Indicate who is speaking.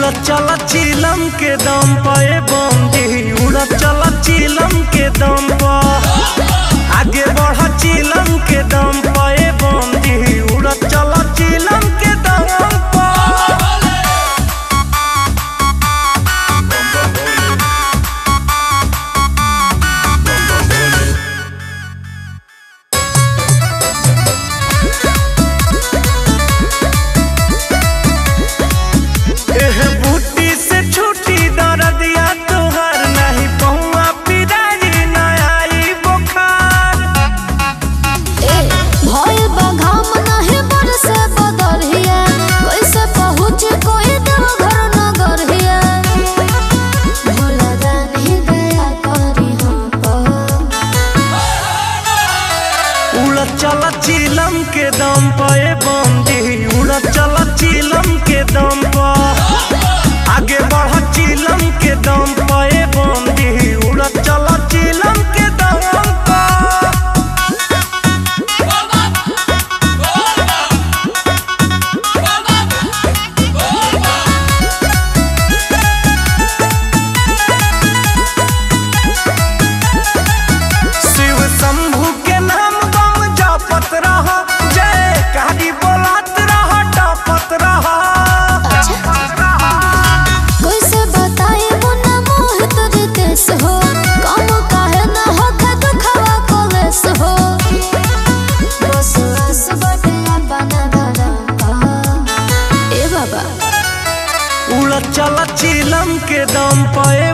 Speaker 1: उड़त चला चिलम के दम पे बंदी, उड़त चला चिलम के दम पर, आगे बढ़ चिलम के दम पे बंदी, उड़त चला चिलम के दम पर। चला चिलम के दम पे बंदी, उड़त चला चिलम के दम पर, आगे बढ़ चिलम के दम पे बंदी, उड़त चला चिलम के दम पर। शिव शंभू के नाम जपत रहा, जय कहानी बोलत रहा, टपत रहा।
Speaker 2: कोई से बताए मुन्ना मोहित रितेश हो, कम काहे न होखे दुखवा कोलेस हो, बस आस बटे अपना धरा। ए बाबा
Speaker 1: उड़त चला चिलम के दम पे